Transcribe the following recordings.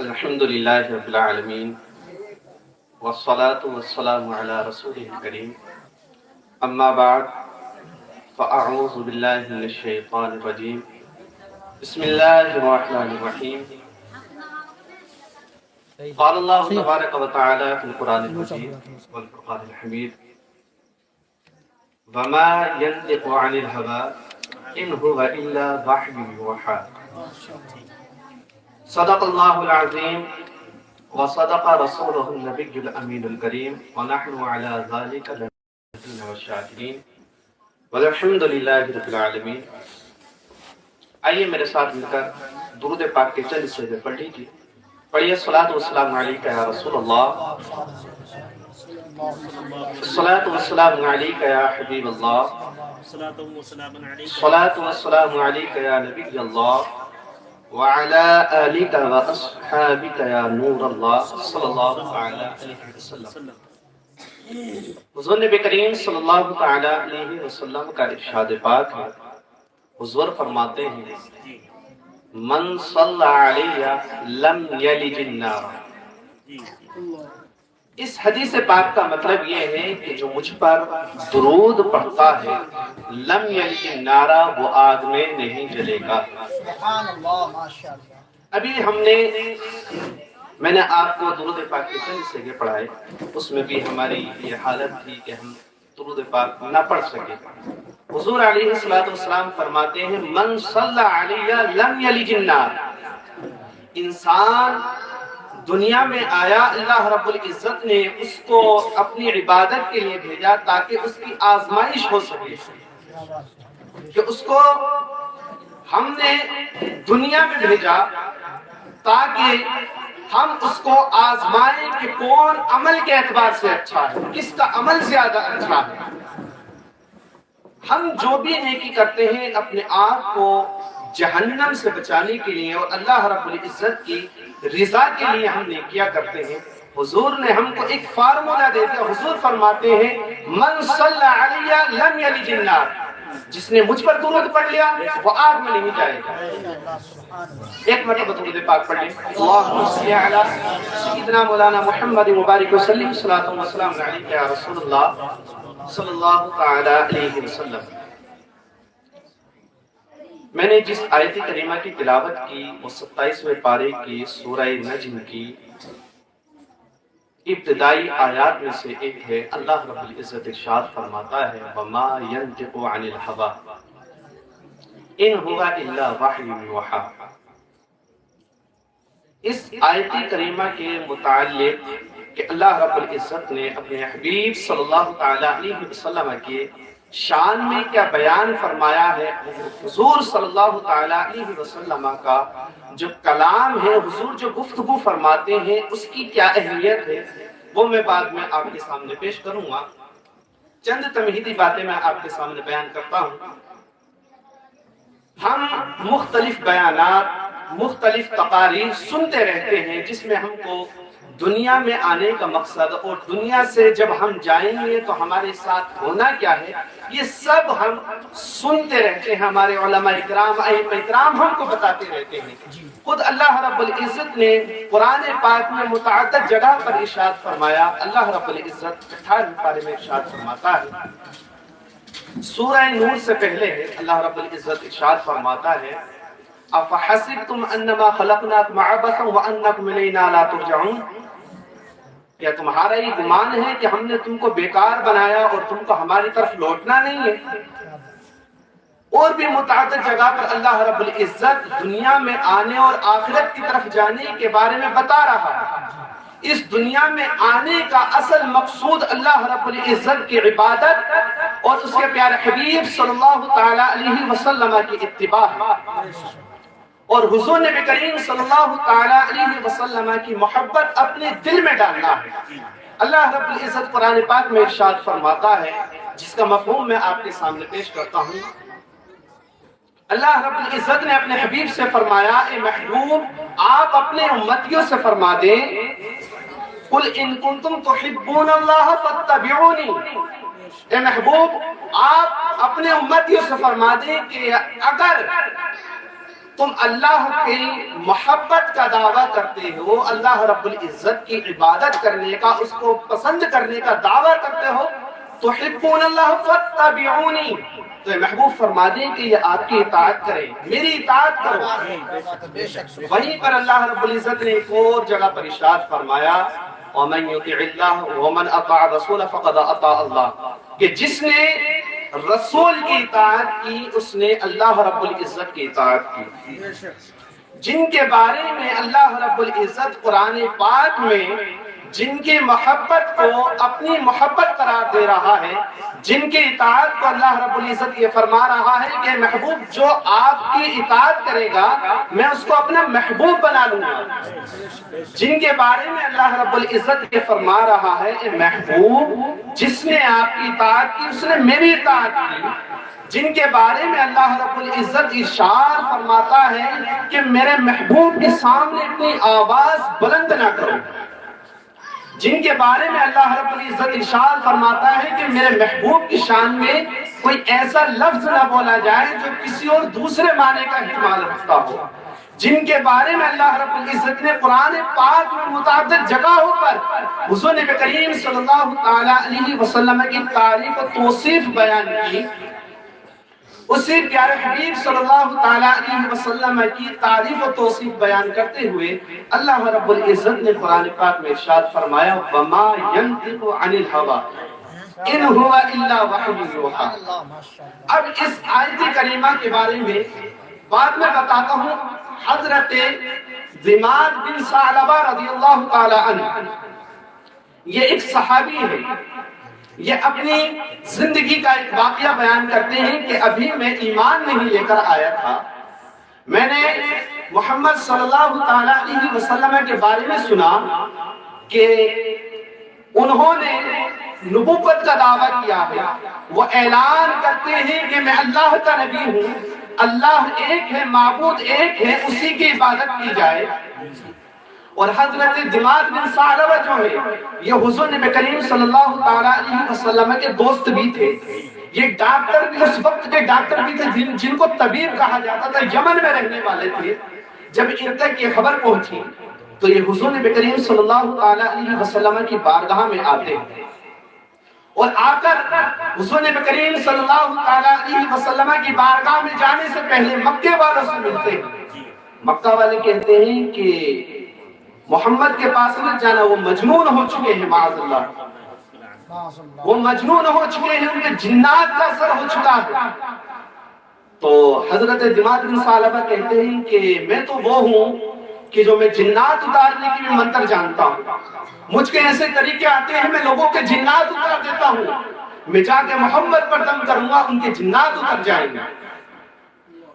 الحمد للہ رب العالمین والصلاة والسلام علی رسولہ الکریم اما بعد فاعوذ باللہ من الشیطان الرجیم بسم اللہ الرحمن الرحیم قال اللہ تبارک و تعالی فی القرآن المجید والفرقان الحمید وما ينطق عن الهوى ان هو الا وحی یوحی صدق اللہ العظیم وصدق رسولہ النبی الامین الکریم ونحن علی ذلک لمن الشاکرین والحمد للہ رب العالمین۔ آئیے میرے ساتھ مل کر درود پاک کے چند حصے پڑھ لیجیے۔ پڑھیے الصلاۃ والسلام علیک یا رسول اللہ، الصلاۃ والسلام علیک یا حبیب اللہ، الصلاۃ والسلام علیک یا نبی اللہ وعلى آلك وأصحابك يا نور الله صلی اللہ تعالی علیہ وسلم۔ حضور نبی کریم صلی اللہ تعالی علیہ وسلم کا ارشاد پاک ہے، حضور فرماتے ہیں من صلی علیہ لم یلج النار۔ اس حدیث پاک کا مطلب یہ ہے کہ جو مجھ پر درود پڑھتا ہے لم یلج النار، وہ آگ میں نہیں جلے گا۔ ابھی میں نے آپ کو درود پاک کے چند حصے پڑھائے، اس میں بھی ہماری یہ حالت تھی کہ ہم درود پاک نہ پڑھ سکے۔ حضور علیہ السلام فرماتے ہیں من صلی علیہ لم یلج النار۔ انسان دنیا میں آیا، اللہ رب العزت نے اس کو اپنی عبادت کے لیے بھیجا تاکہ اس کی آزمائش ہو سکے، کہ اس کو ہم نے دنیا میں بھیجا تاکہ ہم اس کو آزمائیں کہ کون عمل کے اعتبار سے اچھا ہے، کس کا عمل زیادہ اچھا ہے۔ ہم جو بھی نیکی کرتے ہیں اپنے آپ کو جہنم سے بچانے کے لیے اور اللہ رب العزت کی رضا کے لیے ہم نیکیاں کرتے ہیں۔ حضور نے ہم کو ایک فارمولہ دے دیا، حضور فرماتے ہیں من صلی علیہ لم یلج النار، جس نے مجھ پر درود پڑھ لیا وہ آگ میں نہیں جائے گا۔ ایک مرتبہ درود پاک پڑھ لیں، اللہم صلی علی سیدنا مولانا محمد مبارک وسلم، صلاۃ و سلام علیک یا رسول اللہ صلی اللہ تعالی علیہ وسلم۔ میں نے جس آیت کریمہ کی تلاوت کی وہ 27ویں پارے کی سورہ نجم کی ابتدائی آیات میں سے ایک ہے۔ اللہ رب العزت ارشاد فرماتا ہے وَمَا يَنْطِقُ عَنِ الْهَوَىٰ إِنْ هُوَ إِلَّا وَحْيٌ يُوحَىٰ۔ اس آیت کریمہ کے متعلق کہ اللہ رب العزت نے اپنے حبیب صلی اللہ تعالی علیہ وسلم کے شان میں کیا بیان فرمایا ہے، حضور صلی اللہ تعالی علیہ وسلم کا جو کلام ہے، حضور جو گفتگو فرماتے ہیں، اس کی کیا اہمیت ہے، وہ میں بعد میں آپ کے سامنے پیش کروں گا۔ چند تمہیدی باتیں میں آپ کے سامنے بیان کرتا ہوں۔ ہم مختلف بیانات، مختلف تقاریر سنتے رہتے ہیں جس میں ہم کو دنیا میں آنے کا مقصد اور دنیا سے جب ہم جائیں گے تو ہمارے ساتھ ہونا کیا ہے، یہ سب ہم سنتے رہتے ہیں۔ ہمارے علماء اکرام، ائمہ اکرام ہم کو بتاتے رہتے ہیں۔ خود اللہ رب العزت نے قرآن پاک میں متعدد جگہ پر ارشاد فرمایا۔ اللہ رب العزت 18ویں پارے میں ارشاد فرماتا ہے، سورہ نور سے پہلے اللہ رب العزت ارشاد فرماتا ہے افحسبتم انما خلقناکم عبثا وانکم الینا لا ترجعون۔ کیا تمہارا یہ گمان ہے کہ ہم نے تم کو بیکار بنایا اور تم کو ہماری طرف لوٹنا نہیں ہے؟ اور بھی متعدد جگہ پر اللہ رب العزت دنیا میں آنے اور آخرت کی طرف جانے کے بارے میں بتا رہا ہے۔ اس دنیا میں آنے کا اصل مقصود اللہ رب العزت کی عبادت اور اس کے پیارے حبیب صلی اللہ تعالی علیہ وسلم کی اتباع ہے، اور حضور نبی کریم صلی اللہ تعالی علیہ وسلم کی محبت اپنے دل میں ڈالنا ہے۔ اللہ رب العزت قرآن پاک میں ارشاد فرماتا ہے، جس کا مفہوم میں آپ کے سامنے پیش کرتا ہوں۔ اللہ رب العزت نے اپنے حبیب سے فرمایا اے محبوب آپ اپنے امتیوں سے فرما دیں قل ان کنتم تحبون اللہ فاتبعونی، اے محبوب آپ اپنے امتیوں سے فرما دیں کہ اگر تم اللہ کی محبت کا دعویٰ کرتے ہو، اللہ رب العزت کی عبادت کرنے کا، اس کو پسند کرنے کا دعویٰ کرتے ہو، تحبون اللہ فاتبعونی، تو محبوب فرما دیں کہ یہ آپ کی اطاعت کرے، میری اطاعت کرو۔ وہیں پر اللہ رب العزت نے ایک اور جگہ پر ارشاد فرمایا وَمَن يُطِعِ اللَّهَ وَمَنْ أَطَاعَ الرَّسُولَ فَقَدْ أَطَاعَ اللَّهَ، کہ جس نے رسول کی اطاعت کی اس نے اللہ رب العزت کی اطاعت کی۔ جن کے بارے میں اللہ رب العزت قرآن پاک میں جن کی محبت کو اپنی محبت قرار دے رہا ہے، جن کی اطاعت کو اللہ رب العزت یہ فرما رہا ہے کہ محبوب جو آپ کی اطاعت کرے گا میں اس کو اپنا محبوب بنا لوں گا، جن کے بارے میں اللہ رب العزت یہ فرما رہا ہے کہ محبوب جس نے آپ کی اطاعت کی اس نے میری اطاعت کی، جن کے بارے میں اللہ رب العزت ارشاد فرماتا ہے کہ میرے محبوب کے سامنے اپنی آواز بلند نہ کرو، جن کے بارے میں اللہ رب العزت ارشاد فرماتا ہے کہ میرے محبوب کی شان میں کوئی ایسا لفظ نہ بولا جائے جو کسی اور دوسرے معنی کا احتمال رکھتا ہو، جن کے بارے میں اللہ رب العزت نے قرآن پاک میں متعدد جگہوں پر حضور نبی کریم صلی اللہ تعالی علیہ وسلم کی تعریف و توصیف بیان کی، اسی پیارے حبیب صلی اللہ تعالی علیہ وسلم کی تعریف و توصیف بیان کرتے ہوئے اللہ رب العزت نے قرآن پاک میں ارشاد فرمایا وَمَا يَنطِقُ عَنِ الْهَوَىٰ إِنْ هُوَ إِلَّا وَحْيٌ يُوحَىٰ۔ اب اس آیت کریمہ کے بارے میں بعد میں بتاتا ہوں۔ حضرت ضماد بن ثعلبہ رضی اللہ تعالی عنہ یہ ایک صحابی ہے، یہ اپنی زندگی کا ایک واقعہ بیان کرتے ہیں کہ ابھی میں ایمان نہیں لے کر آیا تھا، میں نے محمد صلی اللہ تعالی علیہ وسلم کے بارے میں سنا کہ انہوں نے نبوت کا دعویٰ کیا ہے، وہ اعلان کرتے ہیں کہ میں اللہ کا نبی ہوں، اللہ ایک ہے، معبود ایک ہے، اسی کی عبادت کی جائے۔ اور حضرت ضماد بن ثعلبہ جو ہے یہ حضور نبی کریم صلی اللہ تعالی علیہ وسلم کے دوست بھی تھے، یہ ڈاکٹر بھی اس وقت کے ڈاکٹر بھی تھے جن کو طبیب کہا جاتا تھا، یمن میں رہنے والے تھے۔ جب ان تک یہ خبر پہنچی تو یہ حضور نبی کریم صلی اللہ تعالی علیہ وسلم کی بارگاہ میں آتے ہیں اور آ کر حضور نبی کریم صلی اللہ تعالی علیہ وسلم کی بارگاہ میں جانے سے پہلے مکے والوں سے ملتے ہیں۔ مکہ والے کہتے ہیں کہ محمد کے پاس مت جانا، وہ مجنون ہو چکے ہیں، معاذ اللہ وہ مجنون ہو چکے ہیں، ان کے جنات کا اثر ہو چکا ہے۔ تو حضرت ضماد بن ثعلبہ کہتے ہیں کہ میں تو وہ ہوں کہ جو میں جنات اتارنے کی بھی منتر جانتا ہوں، مجھ کے ایسے طریقے آتے ہیں میں لوگوں کے جنات اتار دیتا ہوں، میں جا کے محمد پر دم کروں گا ان کے جنات اتر جائیں گے۔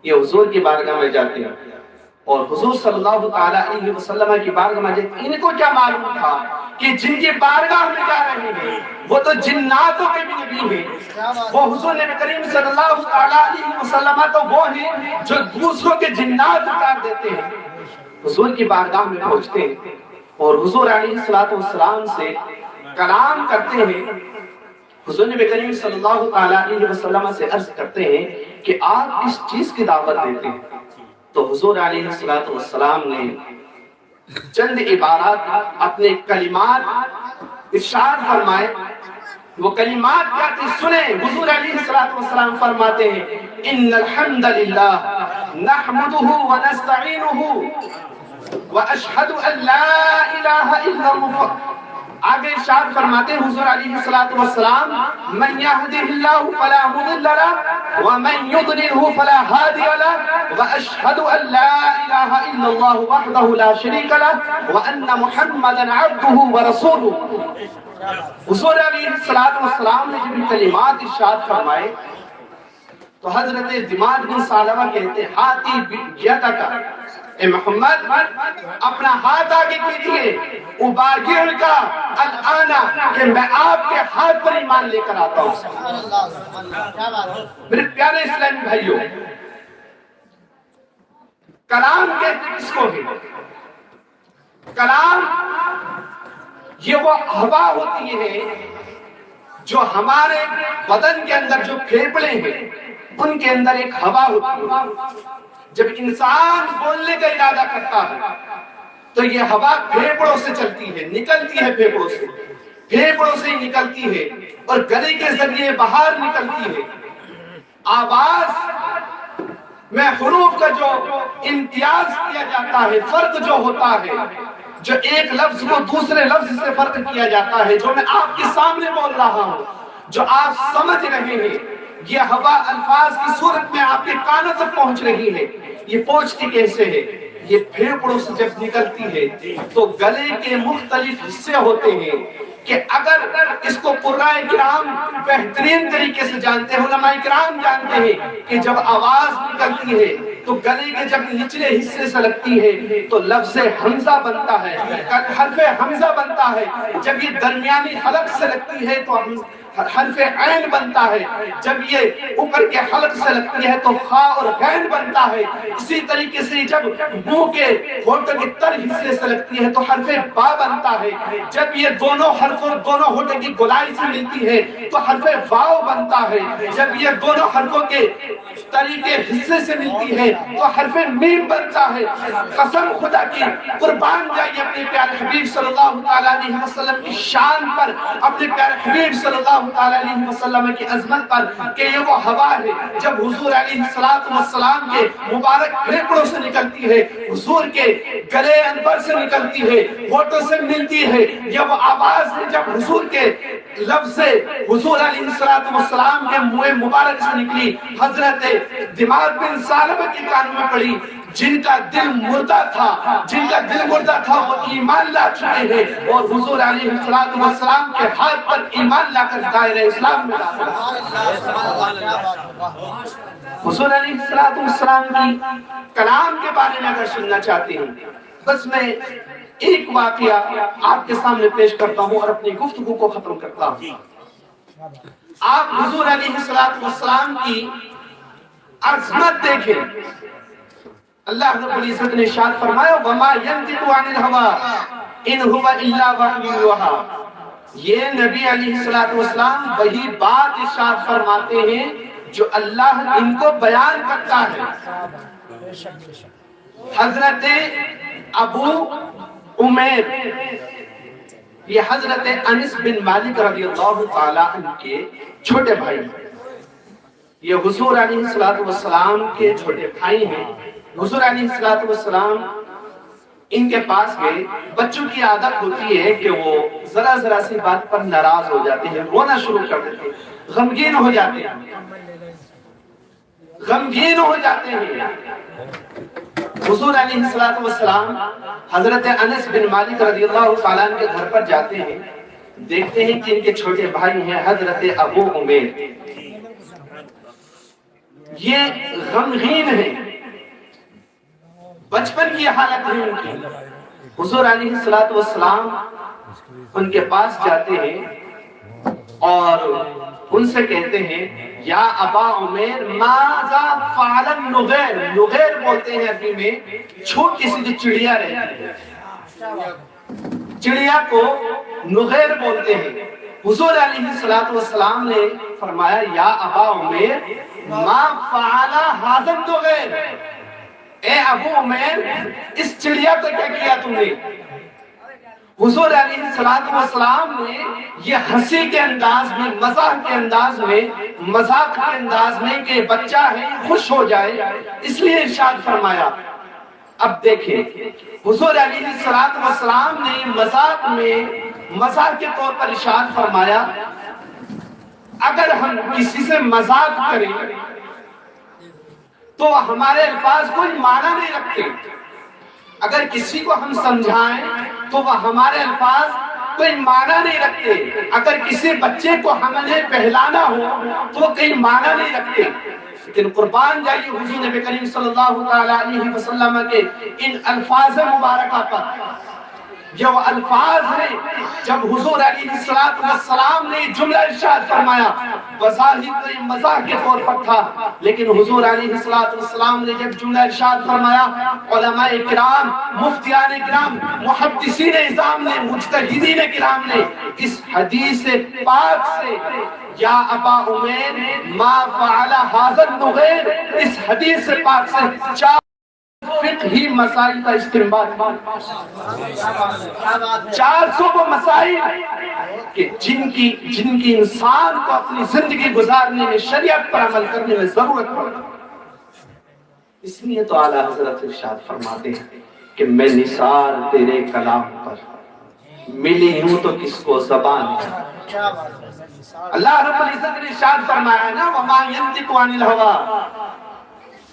یہ حضور کی بارگاہ میں جاتے ہیں اور حضور صلی اللہ تعالی علیہ وسلم کی بارگاہ میں جاتے ہیں۔ ان کو کیا معلوم تھا کہ جن کی بارگاہ میں جا رہے ہیں وہ تو جناتوں کے بھی نبی ہیں، وہ حضور نبی کریم صلی اللہ تعالی علیہ وسلم تو وہ ہیں جو دوسروں کے جنات اتار دیتے ہیں۔ حضور کی بارگاہ میں پہنچتے ہیں اور حضور علیہ السلام سے کلام کرتے ہیں۔ حضور نبی کریم صلی اللہ تعالی علیہ وسلم سے عرض کرتے ہیں کہ آپ اس چیز کی دعوت دیتے ہیں، تو حضور علیہ السلام نے چند عبارات اپنے کلمات ارشاد فرمائے۔ وہ کلمات کیا تھے سنیں، حضور علیہ السلام فرماتے ہیں ان الحمد للہ نحمده ونستعینه واشہد ان لا الہ الا اللہ۔ آگے ارشاد فرماتے ہیں حضور علیہ السلام من یہدہ اللہ فلا مضل لہ ومن یضللہ فلا ہادی لہ واشہد ان لا الہ الا اللہ وحدہ لا شریک لہ وان محمدا عبدہ ورسولہ۔ حضور علیہ السلام نے جب کلمات ارشاد فرمائے تو حضرت ضماد بن ثعلبہ کہتے ہیں ہاتھی بیدک، اے محمد اپنا ہاتھ آگے کیجئے، اباگیر کا الآن کہ میں آپ کے ہاتھ پر ایمان لے کر آتا ہوں۔ میرے پیارے اسلامی بھائیوں، کلام کہتے کس کو ہے؟ کلام یہ وہ ہوا ہوتی ہے جو ہمارے بدن کے اندر جو پھیپڑے ہیں ان کے اندر ایک ہوا ہوتی ہے، جب انسان بولنے کا ارادہ کرتا ہے تو یہ ہوا پھیپڑوں سے چلتی ہے، نکلتی ہے پھیپڑوں سے، پھیپڑوں سے ہی نکلتی ہے اور گلے کے ذریعے باہر نکلتی ہے۔ آواز میں حروف کا جو امتیاز کیا جاتا ہے، فرق جو ہوتا ہے، جو ایک لفظ کو دوسرے لفظ سے فرق کیا جاتا ہے، جو میں آپ کے سامنے بول رہا ہوں، جو آپ سمجھ رہے ہیں، یہ ہوا الفاظ کی صورت میں آپ کے کانوں تک پہنچ رہی ہے۔ یہ پہنچتی کیسے ہے؟ یہ پھیپڑوں سے جب نکلتی ہے تو گلے کے مختلف حصے ہوتے ہیں کہ اگر اس کو قراء کرام بہترین طریقے سے جانتے ہیں، علماء کرام جانتے ہیں کہ جب آواز نکلتی ہے تو گلے کے جب نچلے حصے سے لگتی ہے تو لفظ حمزہ بنتا ہے، حرف حمزہ بنتا ہے۔ جب یہ درمیانی حلق سے لگتی ہے تو حرف عین بنتا ہے، جب یہ اوپر کے حلق سے لگتی ہے تو خا اور غین بنتا ہے۔ اسی طریقے سے جب منہ کے ہونٹوں کے تر حصے سے لگتی ہے تو حرف با بنتا ہے، جب یہ دونوں حرفوں دونوں ہونٹوں کی گولائی سے ملتی ہے تو حرف واو بنتا ہے، جب یہ دونوں حرفوں کے تری کے حصے سے ملتی ہے تو حرف میم بنتا ہے۔ قسم خدا کی، قربان جائیے اپنے پیارے حبیب صلی اللہ علیہ وسلم کی شان پر، اپنے پیارے حبیب صلی اللہ علیہ وسلم کی عظمت پر کہ یہ وہ ہوا ہے جب حضور علیہ السلام کے مبارک پھیپڑوں سے نکلتی ہے، حضور کے گلے انور سے نکلتی ہے، ہونٹوں سے ملتی ہے۔ یہ وہ آواز ہے جب حضور کے لفظ سے حضور علیہ السلام کے منہ مبارک سے نکلی، حضرت دماغ بن ثعلبہ کے کانوں میں پڑی، جن کا دل مردہ تھا وہ ایمان لا چکے ہیں اور حضور علیہ السلام کے ہاتھ پر ایمان لا کر دائرہ اسلام میں داخل۔ حضور علیہ السلام کی کلام کے بارے میں اگر سننا چاہتے ہیں، بس میں ایک واقعہ آپ کے سامنے پیش کرتا ہوں اور اپنی گفتگو کو ختم کرتا ہوں۔ آپ حضور علیہ السلام کی عظمت دیکھیں۔ اللہ رب العزت نے ارشاد فرمایا وَمَا يَنْطِقُ عَنِ الْهَوَىٰ إِنْ هُوَ إِلَّا وَحْيٌ يُوحَىٰ۔ یہ نبی علیہ السلام وہی بات ارشاد فرماتے ہیں جو اللہ ان کو بیان کرتا ہے۔ حضرت ابو عمیر، یہ حضرت انس بن مالک رضی اللہ تعالیٰ عنہ کے چھوٹے بھائی ہیں، یہ حضور علیہ السلام کے چھوٹے بھائی ہیں۔ حضور علیہ السلام ان کے پاس گئے۔ بچوں کی عادت ہوتی ہے کہ وہ ذرا سی بات پر ناراض ہو جاتے ہیں، رونا شروع کر دیتے ہیں، غمگین ہو جاتے ہیں۔ حضور علیہ السلام حضرت انس بن مالک رضی اللہ تعالیٰ عنہ کے گھر پر جاتے ہیں، دیکھتے ہیں کہ ان کے چھوٹے بھائی ہیں حضرت ابو عمیر، یہ غمگین ہیں، بچپن کی حالت ہے ان کی۔ حضور علیہ السلام ان کے پاس جاتے ہیں اور ان سے کہتے ہیں یا ابا عمیر ماذا فعل النغیر، نغیر بولتے ہیں عربی میں چھوٹی سی جو چڑیا رہتی ہے، چڑیا کو نغیر بولتے ہیں۔ حضور علیہ السلام نے فرمایا یا ابا عمیر ما فعل هذا النغیر، اے ابو عمیر اس چڑیا کو کیا کیا تم نے؟ حضور علیہ السلام نے یہ ہنسی کے انداز میں، مزاح کے انداز میں، مذاق کے انداز میں کہ بچہ ہے خوش ہو جائے اس لیے ارشاد فرمایا۔ اب دیکھیں حضور علیہ السلام نے مذاق میں، مذاق کے طور پر ارشاد فرمایا اگر ہم کسی سے مذاق کریں تو ہمارے الفاظ کوئی معنی نہیں رکھتے، اگر کسی کو ہم سمجھائیں تو وہ ہمارے الفاظ کوئی معنی نہیں رکھتے، اگر کسی بچے کو ہم نے بہلانا ہو تو وہ کوئی معنی نہیں رکھتے۔ لیکن قربان جائیے حضور نبی کریم صلی اللہ علیہ وسلم کے ان الفاظ مبارکہ پر، یہ وہ الفاظ ہیں جب حضور علیہ السلام نے جملہ ارشاد فرمایا، بظاہر مزاح کے طور پر تھا لیکن حضور علیہ السلام نے جب جملہ ارشاد فرمایا، علماء کرام، مفتیان کرام، محدثین اعظام نے، مجتہدین کرام نے اس حدیث پاک سے یا ابا عمیر ما فعل هذا النغیر، اس حدیث پاک سے فقہی مسائل کا استنباط 400 وہ مسائل کہ جن کی انسان کو اپنی زندگی گزارنے میں شریعت پر عمل کرنے میں ضرورت پڑتی. اس لیے تو اعلیٰ حضرت ارشاد فرماتے ہیں کہ میں نثار تیرے کلام پر ملی ہوں تو کس کو زبان ہے. اللہ رب العزت نے ارشاد فرمایا نا وما ينطق عن الهوى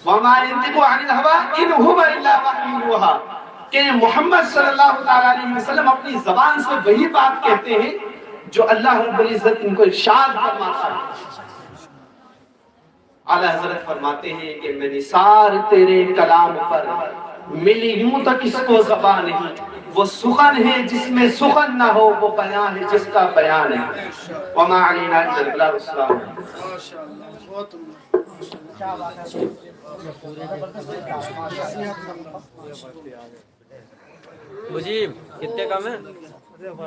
وما ينطق عن الهوى ان هو الا وحی یوحی کہ محمد صلی اللہ علیہ وسلم اپنی زبان سے وہی بات کہتے ہیں جو اللہ رب العزت ان کو ارشاد فرماتا ہے. اعلیٰ حضرت فرماتے ہیں کہ میں نثار تیرے کلام پر ملی ہوں تو کس کو زبان نہیں. وہ سخن ہے جس میں سخن نہ ہو، وہ بیان ہے جس کا بیان ہے. وما علینا الا البلاغ. السلام. مجیب کتنے کم ہے؟